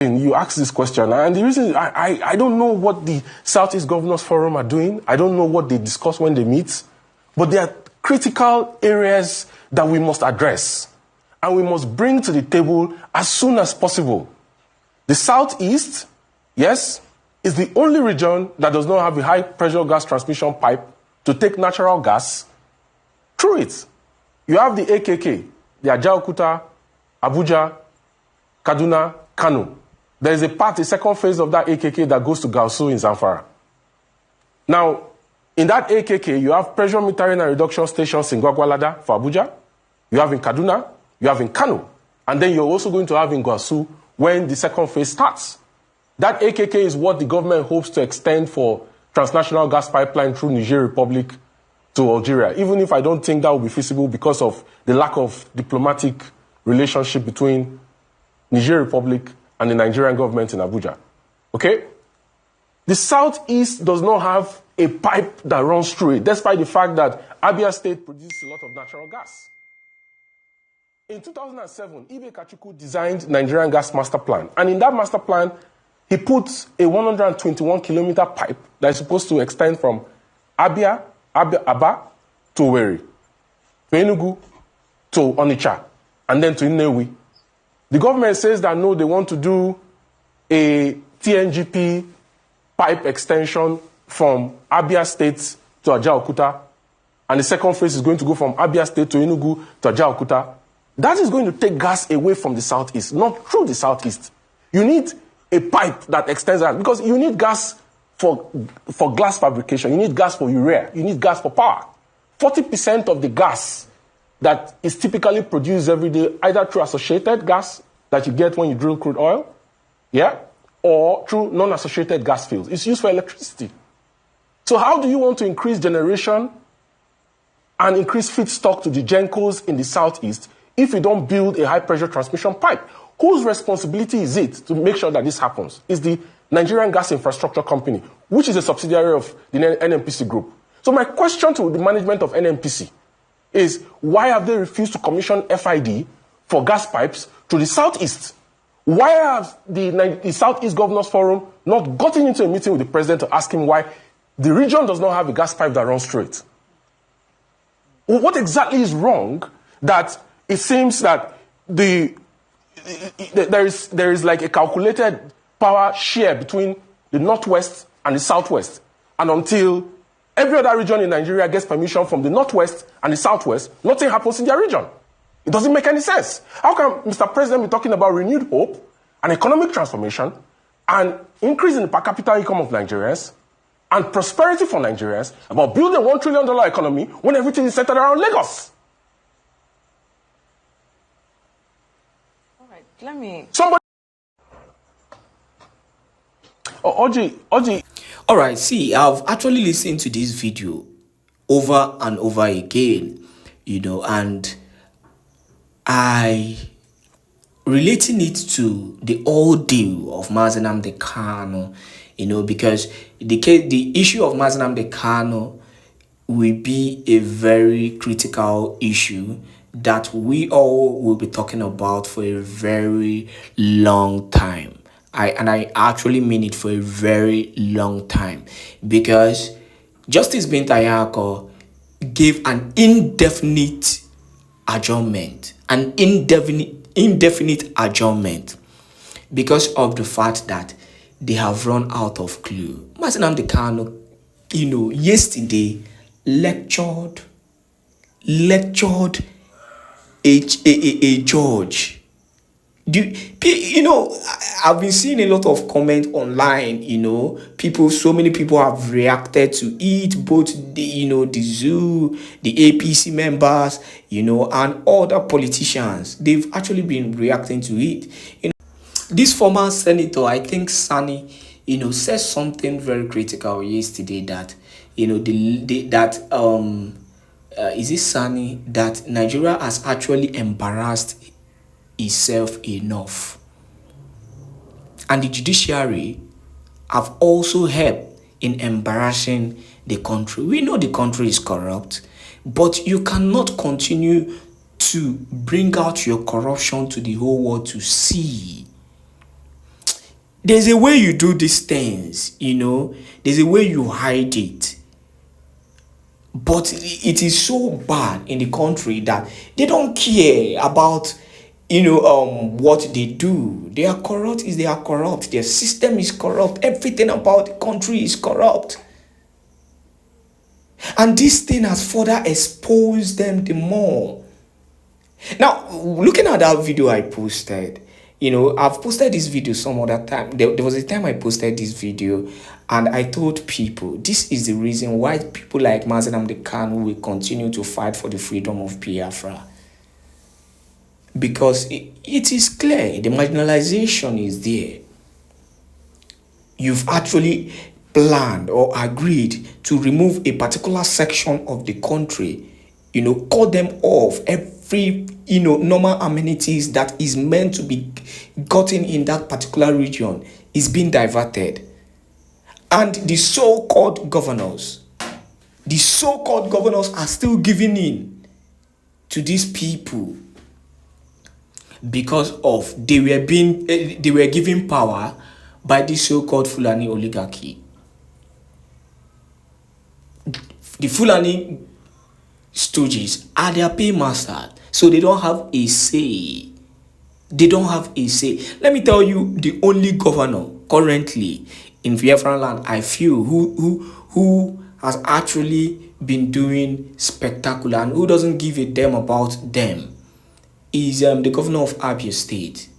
You asked this question, and the reason I don't know what the Southeast Governors Forum are doing. I don't know what they discuss when they meet, but there are critical areas that we must address, and we must bring to the table as soon as possible. The Southeast, yes, is the only region that does not have a high-pressure gas transmission pipe to take natural gas through it. You have the AKK, the Ajaokuta, Abuja, Kaduna, Kano. There is a second phase of that AKK that goes to Gausu in Zamfara. Now, in that AKK, you have pressure metering and reduction stations in Gwagwalada for Abuja. You have in Kaduna, you have in Kano. And then you're also going to have in Gausu when the second phase starts. That AKK is what the government hopes to extend for transnational gas pipeline through Niger Republic to Algeria, even if I don't think that will be feasible because of the lack of diplomatic relationship between Niger Republic and the Nigerian government in Abuja. Okay? The Southeast does not have a pipe that runs through it, despite the fact that Abia State produces a lot of natural gas. In 2007, Ibe Kachuku designed Nigerian Gas Master Plan, and in that master plan, he put a 121-kilometer pipe that is supposed to extend from Aba to Owerri, to Enugu, to Onitsha, and then to Nnewi. The government says that no, they want to do a TNGP pipe extension from Abia State to Ajaokuta, and the second phase is going to go from Abia State to Enugu to Ajaokuta. That is going to take gas away from the Southeast, not through the Southeast. You need a pipe that extends that, because you need gas for glass fabrication, you need gas for urea, you need gas for power. 40% of the gas that is typically produced every day, either through associated gas that you get when you drill crude oil, yeah, or through non-associated gas fields. It's used for electricity. So how do you want to increase generation and increase feedstock to the Gencos in the Southeast if you don't build a high-pressure transmission pipe? Whose responsibility is it to make sure that this happens? It's the Nigerian Gas Infrastructure Company, which is a subsidiary of the NNPC Group. So my question to the management of NNPC is, why have they refused to commission FID for gas pipes to the Southeast? Why have the Southeast Governors Forum not gotten into a meeting with the president to ask him why the region does not have a gas pipe that runs through it? What exactly is wrong that it seems that there is like a calculated power share between the Northwest and the Southwest, and until every other region in Nigeria gets permission from the Northwest and the Southwest, nothing happens in their region. It doesn't make any sense. How can Mr. President be talking about renewed hope and economic transformation and increase in the per capita income of Nigerians and prosperity for Nigerians about building a $1 trillion economy when everything is centered around Lagos? All right, let me... Somebody... Oji. All right, see, I've actually listened to this video over and over again, and I relating it to the ordeal of Mazi Nnamdi Kanu, because the issue of Mazi Nnamdi Kanu will be a very critical issue that we all will be talking about for a very long time. I actually mean it for a very long time, because Justice Binta gave an indefinite adjournment, indefinite adjournment, because of the fact that they have run out of clue. Mazi Nnamdi Kanu, yesterday lectured a judge. I've been seeing a lot of comment online, so many people have reacted to it, both the zoo, the APC members, and other politicians. They've actually been reacting to it. This former senator, I think Sani, said something very critical yesterday that, is it Sani, that Nigeria has actually embarrassed itself enough, and the judiciary have also helped in embarrassing the country. We know the country is corrupt, but you cannot continue to bring out your corruption to the whole world to see. there's a way you do these things, there's a way you hide it. But it is so bad in the country that they don't care about what they do. They are corrupt. They are corrupt. Their system is corrupt. Everything about the country is corrupt. And this thing has further exposed them the more. Now, looking at that video I posted, I've posted this video some other time. There was a time I posted this video and I told people, this is the reason why people like Mazen Nnamdi Kanu will continue to fight for the freedom of Biafra. Because it is clear, the marginalization is there. You've actually planned or agreed to remove a particular section of the country, cut them off every, normal amenities that is meant to be gotten in that particular region is being diverted. And the so-called governors are still giving in to these people because of they were given power by the so-called Fulani oligarchy. The Fulani stooges are their paymasters, so they don't have a say. Let me tell you, the only governor currently in Biafran land, I feel, who has actually been doing spectacular and who doesn't give a damn about them is the governor of Abia State.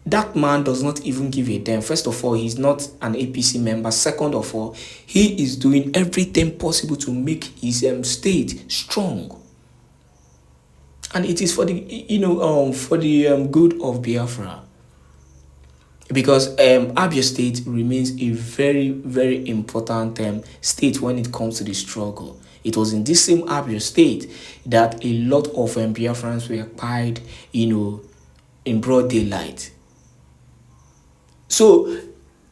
That man does not even give a damn. First of all, he's not an APC member. Second of all, he is doing everything possible to make his state strong. And it is for the good of Biafra. Because Abia State remains a very, very important state when it comes to the struggle. It was in this same Abia State that a lot of Biafrans were killed, in broad daylight. So,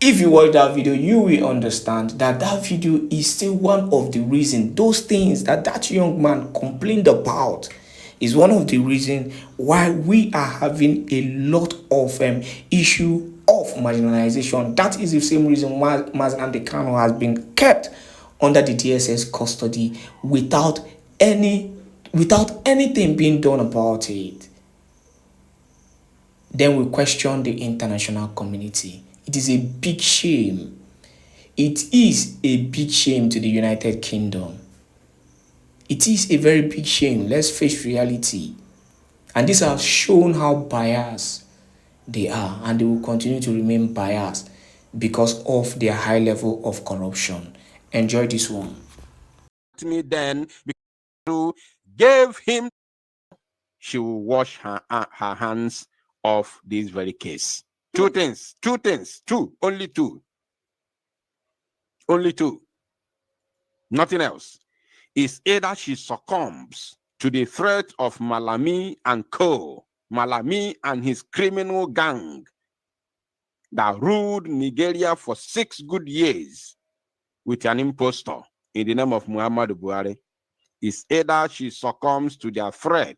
if you watch that video, you will understand that that video is still one of the reasons, those things that young man complained about is one of the reasons why we are having a lot of issue of marginalization. That is the same reason why Mazen Nnamdi Kanu has been kept under the DSS custody without anything being done about it. Then we question the international community. It is a big shame. It is a big shame to the United Kingdom. It is a very big shame. Let's face reality. And this has shown how biased they are, and they will continue to remain biased because of their high level of corruption. Enjoy this one. Me then, because gave him, she will wash her hands of this very case. Two things, only two. Nothing else. Is either she succumbs to the threat of Malami and co. Malami and his criminal gang that ruled Nigeria for 6 good years with an impostor in the name of Muhammadu Buhari. Is either she succumbs to their threat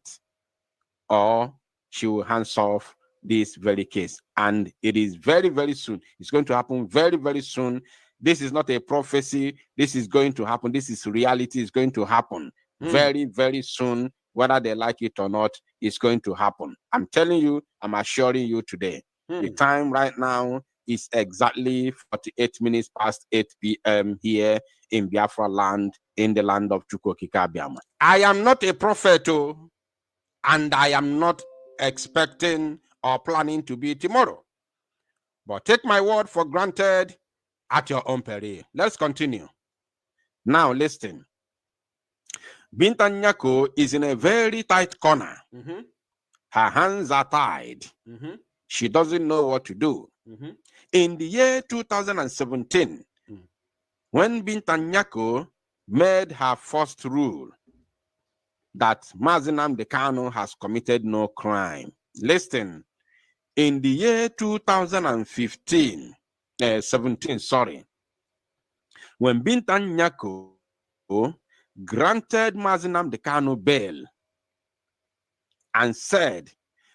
or she will hands off this very case. And it is very, very soon. It's going to happen very, very soon. This is not a prophecy. This is going to happen. This is reality. It's going to happen very, very soon. Whether they like it or not, it's going to happen. I'm telling you, I'm assuring you today. The time right now is exactly 48 minutes past 8 p.m. here in Biafra land, in the land of Chukwokika Biama. I am not a prophet, and I am not expecting or planning to be tomorrow. But take my word for granted at your own peril. Let's continue. Now listen. Binta Nyako is in a very tight corner. Her hands are tied. She doesn't know what to do. In the year 2017, when Binta Nyako made her first rule that Mazen Nnamdi Kanu has committed no crime. Listen, in the year 2017, when Binta Nyako granted Mazen Nnamdi Kanu bail and said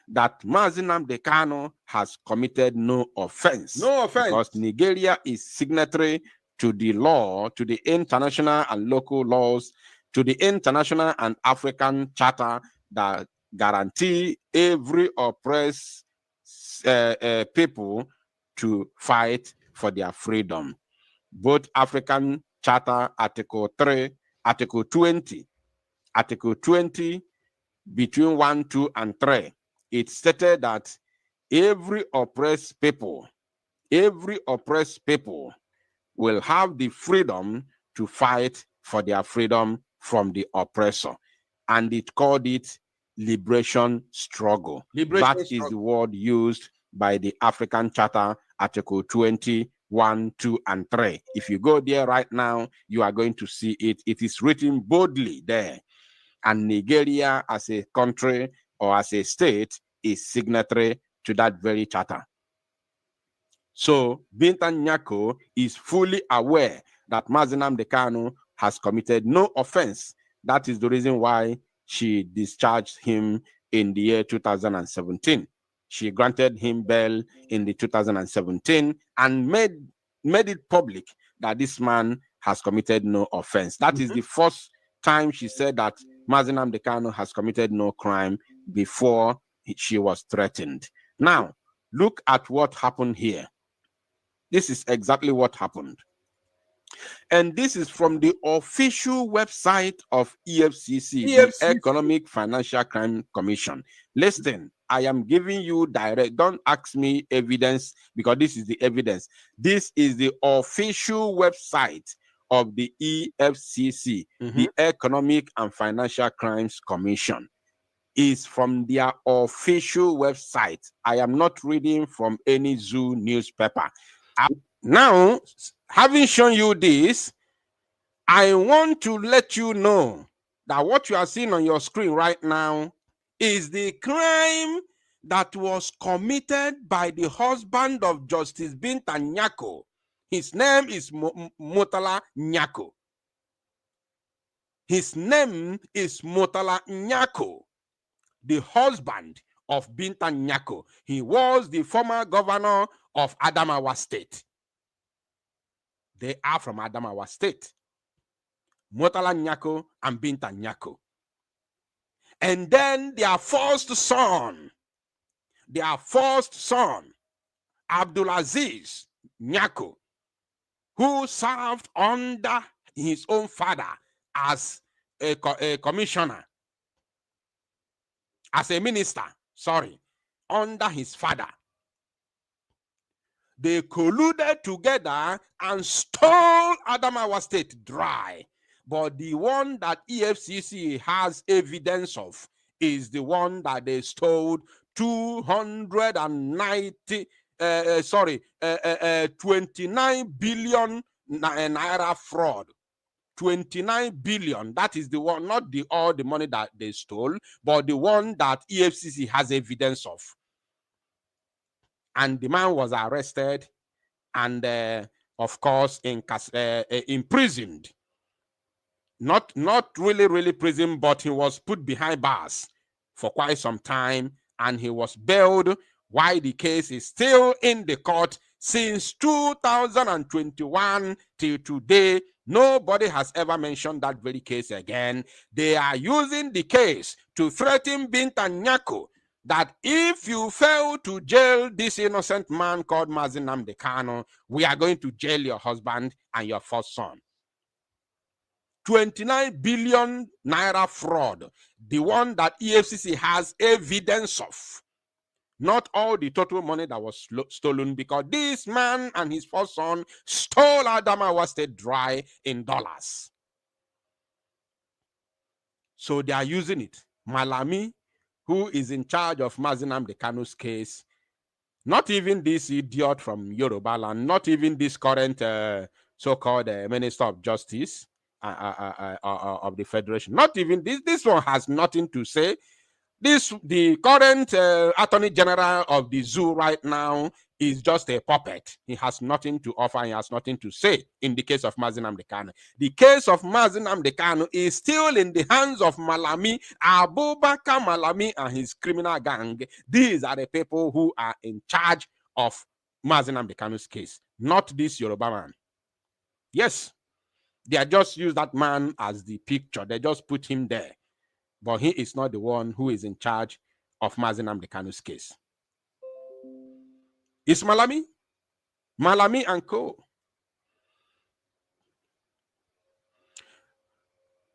that Mazi Nnamdi Kanu has committed no offense. No offense. Because Nigeria is signatory to the law, to the international and local laws, to the international and African charter that guarantee every oppressed people to fight for their freedom. Both African Charter Article 3, Article 20, Article 20, between 1, 2, and 3, it stated that every oppressed people will have the freedom to fight for their freedom from the oppressor. And it called it liberation struggle. That is the word used by the African Charter, Article 20, 1, 2, and 3. If you go there right now, you are going to see it. It is written boldly there. And Nigeria as a country or as a state is signatory to that very charter. So Binta Nyako is fully aware that Mazi Nnamdi Kanu has committed no offense. That is the reason why she discharged him in the year 2017. She granted him bail in the 2017 and made it public that this man has committed no offense. That is the first time she said that Mazi Nnamdi Kanu has committed no crime before she was threatened. Now, look at what happened here. This is exactly what happened. And this is from the official website of EFCC, the Economic Financial Crime Commission. Listen, I am giving you direct, don't ask me evidence because this is the evidence. This is the official website of the EFCC, the Economic and Financial Crimes Commission. Is from their official website. I am not reading from any zoo newspaper. Now, having shown you this, I want to let you know that what you are seeing on your screen right now is the crime that was committed by the husband of Justice Binta Nyako. His name is Murtala Nyako. His name is Murtala Nyako, the husband of Binta Nyako. He was the former governor of Adamawa State. They are from Adamawa State. Murtala Nyako and Binta Nyako. And then their first son, Abdulaziz Nyako, who served under his own father as a commissioner, as a minister, under his father. They colluded together and stole Adamawa State dry. But the one that EFCC has evidence of is the one that they stole 29 billion naira fraud. 29 billion, that is the one, not all the money that they stole, but the one that EFCC has evidence of. And the man was arrested and, of course, imprisoned. Not really prison, but he was put behind bars for quite some time, and he was bailed while the case is still in the court since 2021 till today. Nobody has ever mentioned that very case again. They are using the case to threaten Binta Nyako that if you fail to jail this innocent man called Mazi Nnamdi Kanu, we are going to jail your husband and your first son. 29 billion naira fraud, the one that EFCC has evidence of. Not all the total money that was stolen, because this man and his first son stole Adamawa State dry in dollars. So they are using it. Malami, who is in charge of Mazi Nnamdi Kanu's case, not even this idiot from Yoruba land, not even this current so-called Minister of Justice of the Federation, not even this one has nothing to say. The current Attorney General of the zoo right now is just a puppet. He has nothing to offer. He has nothing to say in the case of Mazi Nnamdi Kanu. The case of Mazi Nnamdi Kanu is still in the hands of Malami, Abubakar Malami and his criminal gang. These are the people who are in charge of Mazi Nnamdi Kanu's case, not this Yoruba man. Yes, they are just use that man as the picture. They just put him there. But he is not the one who is in charge of Mazi Nnamdi Kanu's case. It's Malami and co.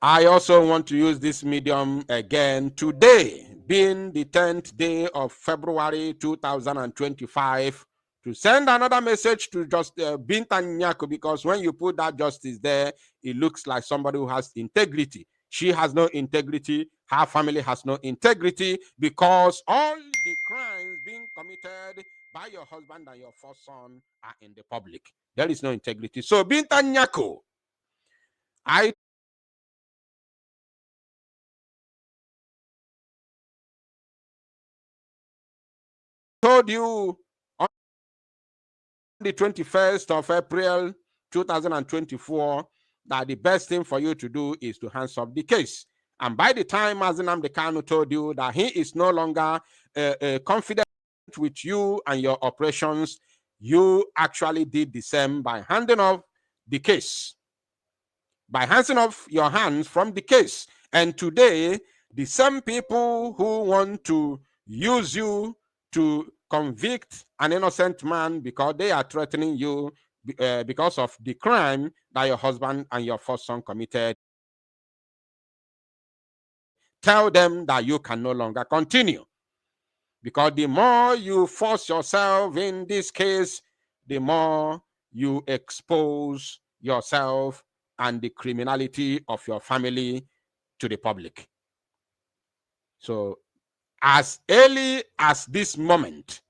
I also want to use this medium again today, being the 10th day of February 2025, to send another message to just Binta Nyako, because when you put that justice there, it looks like somebody who has integrity. She has no integrity. Her family has no integrity, because all the crimes being committed by your husband and your first son are in the public. There is no integrity. So Binta Nyako, I told you on the 21st of April 2024 that the best thing for you to do is to hands off the case. And by the time Mazi Nnamdi Kanu told you that he is no longer confident with you and your operations, you actually did the same by handing off the case, by handing off your hands from the case. And today, the same people who want to use you to convict an innocent man because they are threatening you because of the crime that your husband and your first son committed, tell them that you can no longer continue. Because the more you force yourself in this case, the more you expose yourself and the criminality of your family to the public. So as early as this moment,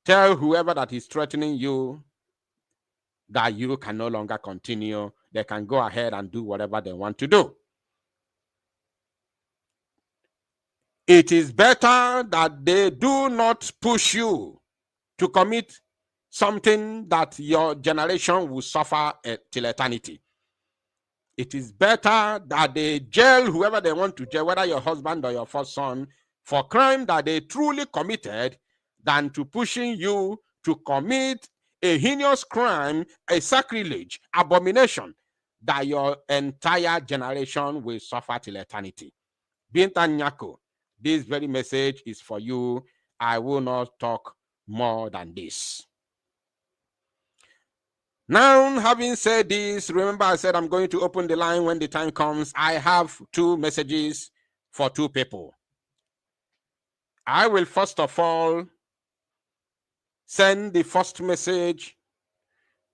tell whoever that is threatening you that you can no longer continue. They can go ahead and do whatever they want to do. It is better that they do not push you to commit something that your generation will suffer till eternity. It is better that they jail whoever they want to jail, whether your husband or your first son, for crime that they truly committed, than to pushing you to commit a heinous crime, a sacrilege, abomination that your entire generation will suffer till eternity. Binta Nyako, this very message is for you. I will not talk more than this. Now, having said this, remember I said I'm going to open the line when the time comes. I have two messages for two people. I will first of all send the first message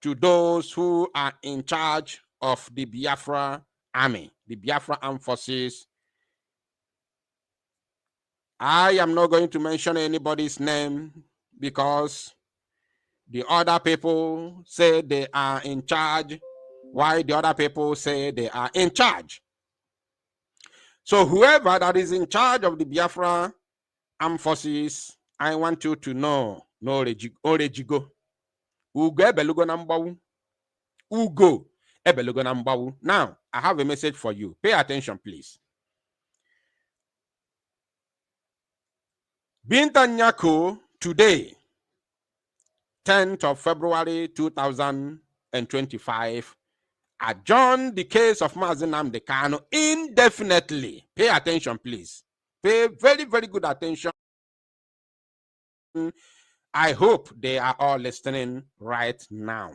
to those who are in charge of the Biafra Army, the Biafra Armed Forces. I am not going to mention anybody's name because the other people say they are in charge, while the other people say they are in charge. So whoever that is in charge of the Biafra Armed Forces, I want you to know, no Orejigo. Ugo ebelugo na mgbawu. Ugo ebelugo na mgbawu. Now, I have a message for you. Pay attention, please. Binta Nyako, today, 10th of February 2025, adjourn the case of Mazi Nnamdi Kanu indefinitely. Pay attention, please. Pay very, very good attention. I hope they are all listening right now.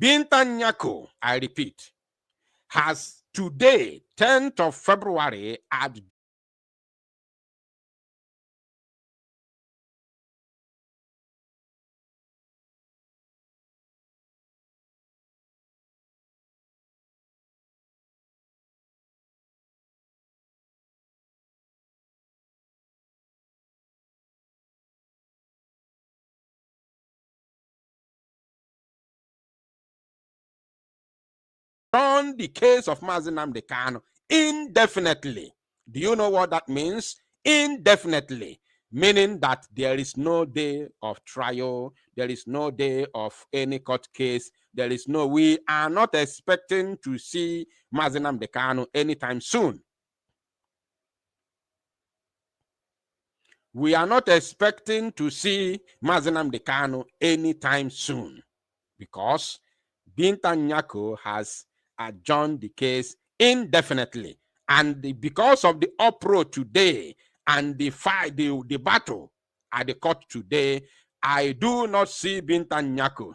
Binta Nyako, I repeat, has today, 10th of February, adjourned the case of Mazi Nnamdi Kanu indefinitely. Do you know what that means? Indefinitely. meaning that there is no day of trial, there is no day of any court case, we are not expecting to see Mazi Nnamdi Kanu anytime soon. We are not expecting to see Mazi Nnamdi Kanu anytime soon because Binta Nyako has adjourned the case indefinitely. And because of the uproar today and the fight, the battle at the court today, I do not see Binta Nyako.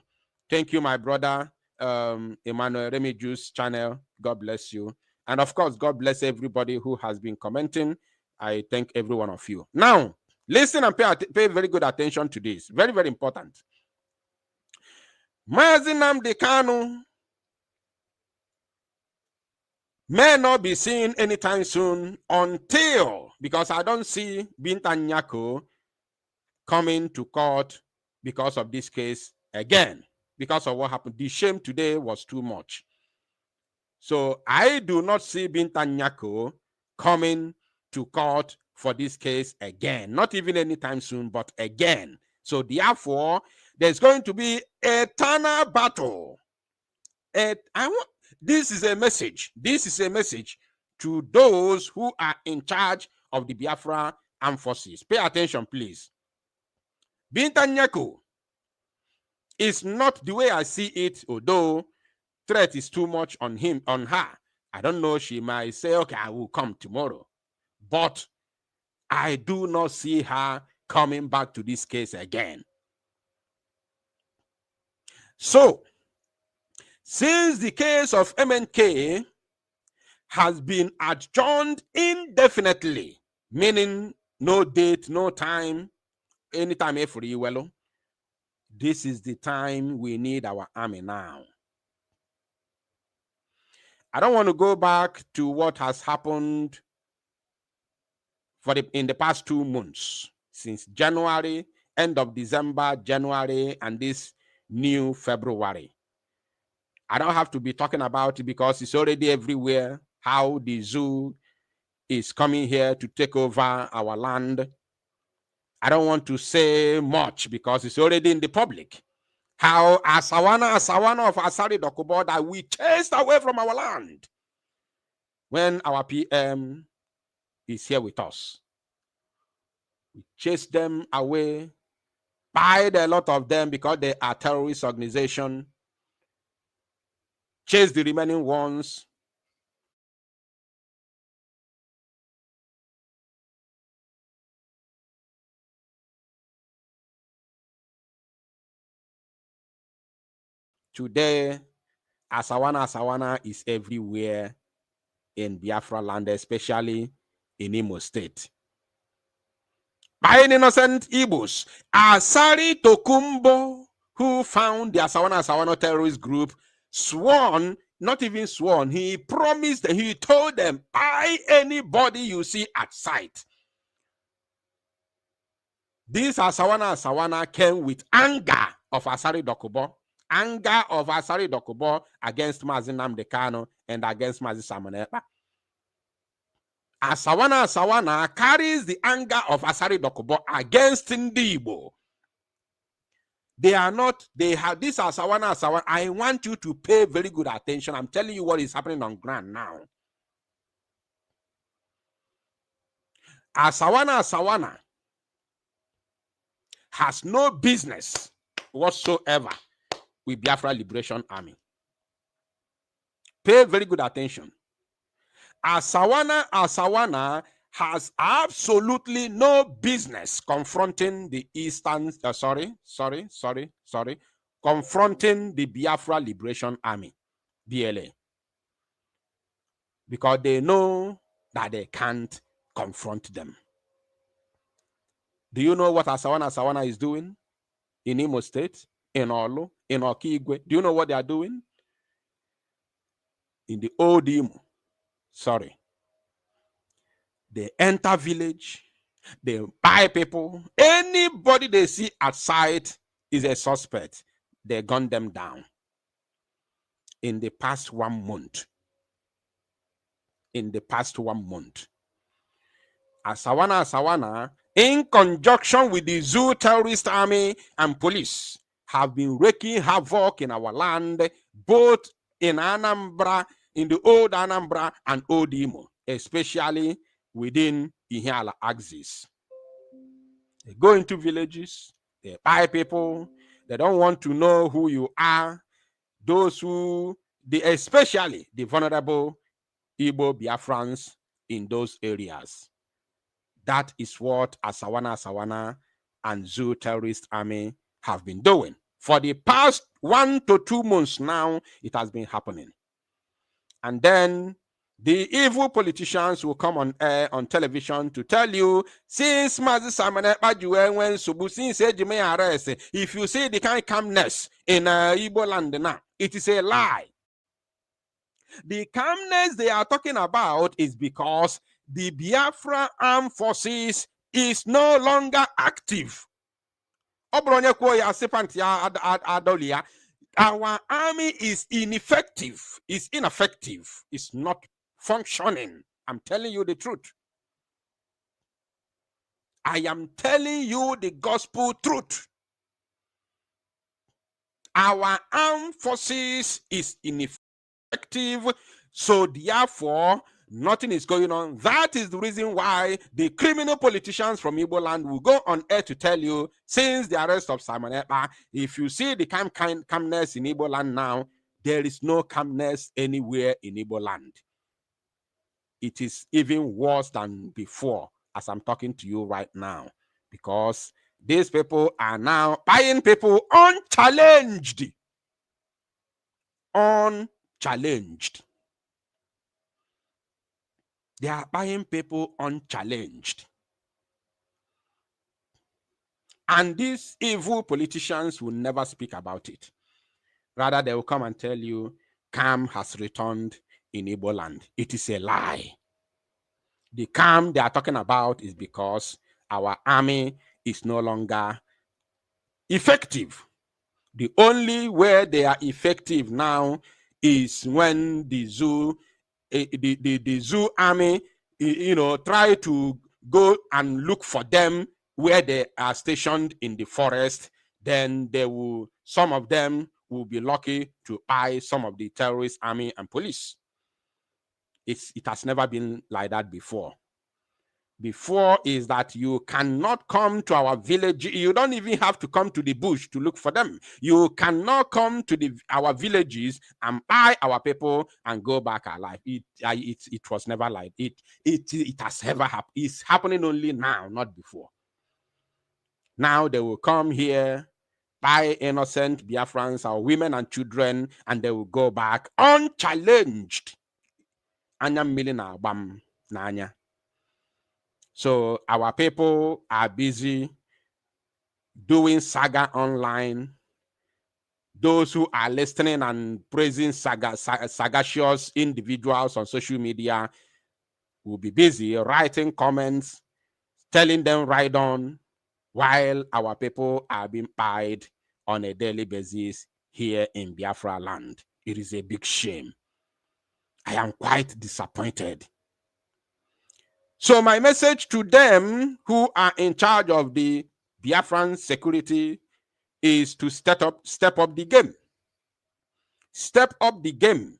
Thank you, my brother, Emmanuel Remiju's channel. God bless you. And of course, God bless everybody who has been commenting. I thank every one of you. Now, listen and pay very good attention to this. Very, very important. Mazi Nnamdi Kanu may not be seen anytime soon until, because I don't see Binta Nyako coming to court because of this case again, because of what happened. The shame today was too much. So I do not see Binta Nyako coming to court for this case again, not even anytime soon, but again. So therefore, there's going to be a eternal battle. This is a message. This is a message to those who are in charge of the Biafra armed forces. Pay attention, please. Binta Nyako is not the way I see it, although threat is too much on her. I don't know, she might say, okay, I will come tomorrow. But I do not see her coming back to this case again. So, since the case of MNK has been adjourned indefinitely, meaning no date, no time, anytime free, well, this is the time we need our army now. I don't want to go back to what has happened in the past 2 months, since January, end of December, January, and this new February. I don't have to be talking about it because it's already everywhere, how the zoo is coming here to take over our land. I don't want to say much because it's already in the public. How Asawana of Asari Dokubo that we chased away from our land when our PM is here with us. We chased them away, buyed a lot of them because they are terrorist organization, chased the remaining ones. Today, Asawana is everywhere in Biafra land, especially in Imo State. By an innocent Igbos, Asari Tokumbo, who found the Asawana terrorist group, not even sworn, he promised, he told them, buy anybody you see at sight. This Asawana came with anger of Asari Dokubo, against Mazi Nnamdi Kanu and against Mazi Samonepa. Asawana carries the anger of Asari Dokubo against Ndibo. They have this Asawana. I want you to pay very good attention. I'm telling you what is happening on ground now. Asawana has no business whatsoever with Biafra Liberation Army. Pay very good attention. Asawana has absolutely no business confronting the confronting the Biafra Liberation Army, BLA, because they know that they can't confront them. Do you know what Asawana is doing in Imo State, in Olu, in Okigwe? Do you know what they are doing? In the old Imo, they enter village, they buy people. Anybody they see outside is a suspect. They gun them down. In the past 1 month, Asawana in conjunction with the Zoo terrorist army and police, have been wreaking havoc in our land, both in Anambra, in the old Anambra and old Imo, especially within Ihiala axis. They go into villages, they buy people, they don't want to know who you are. Those who, especially the vulnerable Igbo Biafrans in those areas. That is what Asawana and Zoo terrorist army have been doing. For the past 1 to 2 months now, it has been happening. And then the evil politicians will come on air, on television, to tell you, since Mazi arrest, if you see the kind of calmness in Igbo land now, it is a lie. The calmness they are talking about is because the Biafra armed forces is no longer active. Our army is ineffective, is ineffective, is not functioning. I'm telling you the truth. I am telling you the gospel truth. Our armed forces is ineffective, so therefore nothing is going on. That is the reason why the criminal politicians from Igbo land will go on air to tell you, since the arrest of Simon Ekpa, if you see the calmness in Igbo land now, there is no calmness anywhere in Igbo land. It is even worse than before, as I'm talking to you right now, because these people are now buying people unchallenged. Unchallenged. They are buying people unchallenged. And these evil politicians will never speak about it. Rather, they will come and tell you, calm has returned in Igbo land. It is a lie. The calm they are talking about is because our army is no longer effective. The only way they are effective now is when the zoo army, try to go and look for them where they are stationed in the forest. Then some of them will be lucky to buy some of the terrorist army and police. It has never been like that before. Before is that you cannot come to our village. You don't even have to come to the bush to look for them. You cannot come to our villages and buy our people and go back alive. It was never like it. It has ever happened. It's happening only now, not before. Now they will come here, buy innocent Biafrans, our women and children, and they will go back unchallenged. Anyam milina bam nanya. So our people are busy doing saga online. Those who are listening and praising sagacious individuals on social media will be busy writing comments, telling them right on, while our people are being pied on a daily basis here in Biafra land. It is a big shame. I am quite disappointed. So my message to them who are in charge of the Biafran security is to step up the game. Step up the game.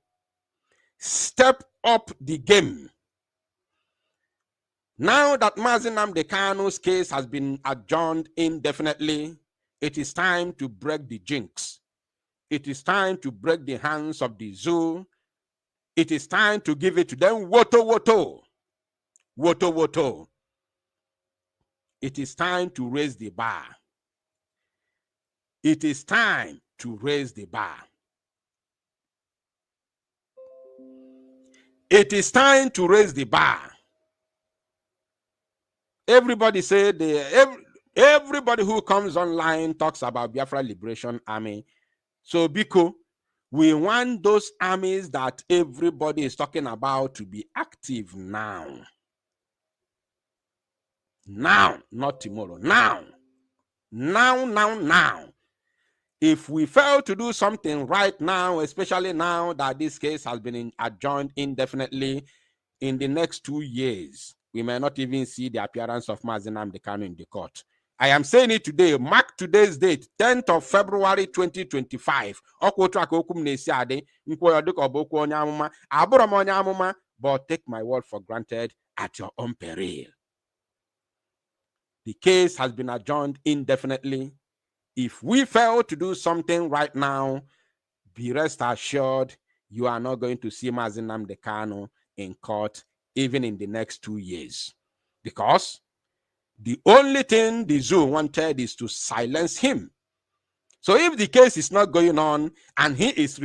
Step up the game. Now that Mazi Nnamdi Kanu's case has been adjourned indefinitely, it is time to break the jinx. It is time to break the hands of the zoo. It is time to give it to them woto woto. Woto woto. It is time to raise the bar. It is time to raise the bar. It is time to raise the bar. Everybody said everybody who comes online talks about Biafra Liberation Army. So Biko, we want those armies that everybody is talking about to be active now. Now, not tomorrow. Now. Now. If we fail to do something right now, especially now that this case has been adjourned indefinitely, in the next 2 years, we may not even see the appearance of Mazi Nnamdi Kanu in the court. I am saying it today. Mark today's date, 10th of February 2025. But take my word for granted at your own peril. The case has been adjourned indefinitely. If we fail to do something right now, be rest assured you are not going to see Mazi Nnamdi Kanu in court even in the next 2 years. Because the only thing the zoo wanted is to silence him. So if the case is not going on and he is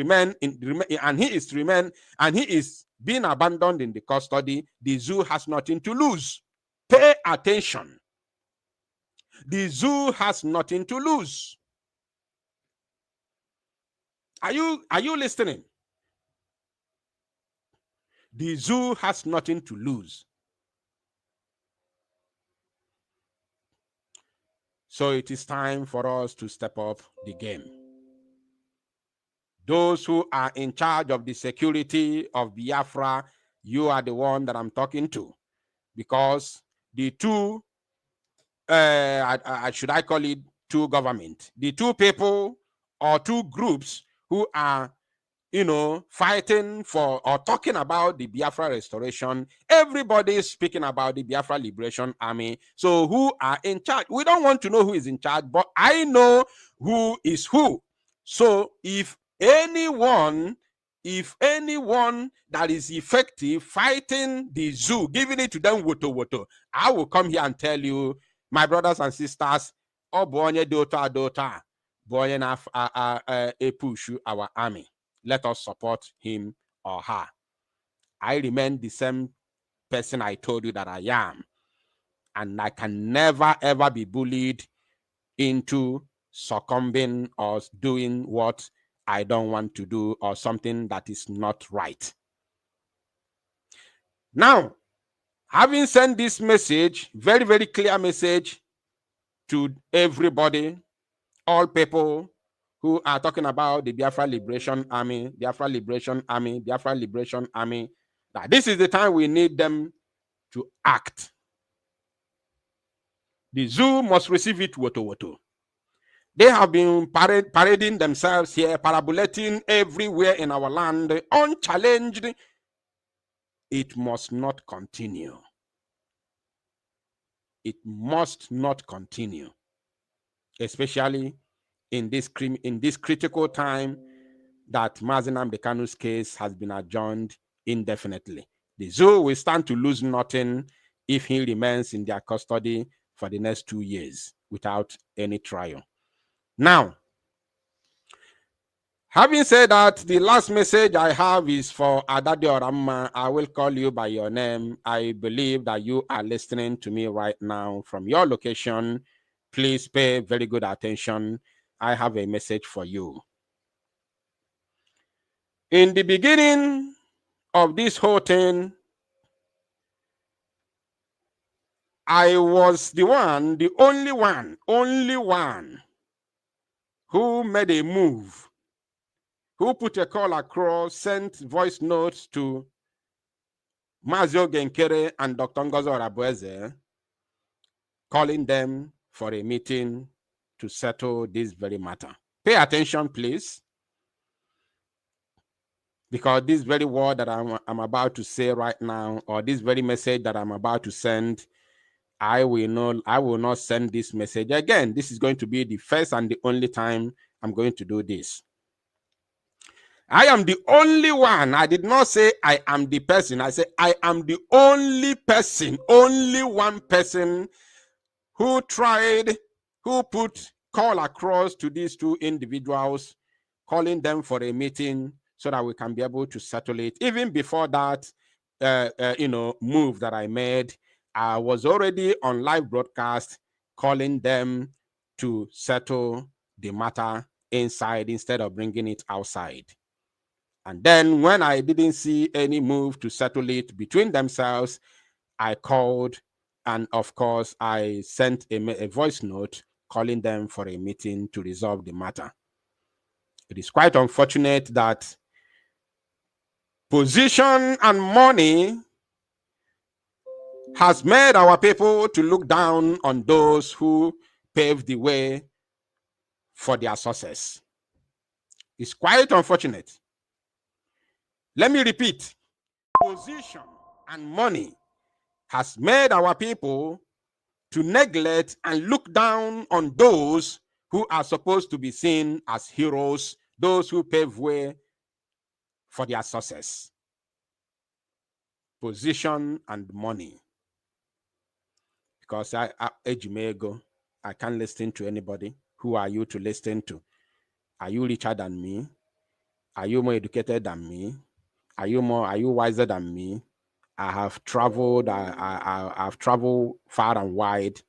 being abandoned in the custody, the zoo has nothing to lose. Pay attention. The zoo has nothing to lose. Are you listening? The zoo has nothing to lose. So it is time for us to step up the game. Those who are in charge of the security of Biafra, you are the one that I'm talking to. Because the two, should I call it two government? The two people or two groups who are fighting for or talking about the Biafra restoration. Everybody is speaking about the Biafra Liberation Army. So who are in charge? We don't want to know who is in charge, but I know who is who. So if anyone that is effective fighting the zoo, giving it to them woto, I will come here and tell you, my brothers and sisters, oh boy, daughter, boy, push our army. Let us support him or her. I remain the same person I told you that I am. And I can never, ever be bullied into succumbing or doing what I don't want to do or something that is not right. Now, having sent this message, very, very clear message to everybody, all people who are talking about the Biafra Liberation Army, Biafra Liberation Army, Biafra Liberation Army, that this is the time we need them to act. The zoo must receive it woto. They have been parading themselves here, parabolating everywhere in our land, unchallenged. It must not continue. It must not continue, especially in this critical time that Mazi Nnamdi Kanu's case has been adjourned indefinitely. The zoo will stand to lose nothing if he remains in their custody for the next 2 years without any trial. Now, having said that, the last message I have is for Adade Oramma. I will call you by your name. I believe that you are listening to me right now from your location. Please pay very good attention. I have a message for you. In the beginning of this whole thing, I was the only one who made a move, who put a call across, sent voice notes to Mazio Genkere and Dr. Ngozi Orabueze, calling them for a meeting to settle this very matter. Pay attention, please, because this very word that I'm about to say right now, or this very message that I'm about to send, I will not send this message again. This is going to be the first and the only time I'm going to do this. I am the only one. I did not say I am the person. I said I am the only person, only one person who put call across to these two individuals, calling them for a meeting so that we can be able to settle it. Even before that, move that I made, I was already on live broadcast calling them to settle the matter inside instead of bringing it outside. And then when I didn't see any move to settle it between themselves, I called, and of course, I sent a voice note calling them for a meeting to resolve the matter. It is quite unfortunate that position and money has made our people to look down on those who paved the way for their success. It's quite unfortunate. Let me repeat. Position and money has made our people to neglect and look down on those who are supposed to be seen as heroes, those who pave way for their success. Position and money. Because I can't listen to anybody. Who are you to listen to? Are you richer than me? Are you more educated than me? Are you wiser than me? I have traveled, I've traveled far and wide.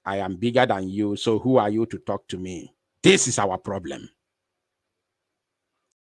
I am bigger than you, so who are you to talk to me? This is our problem.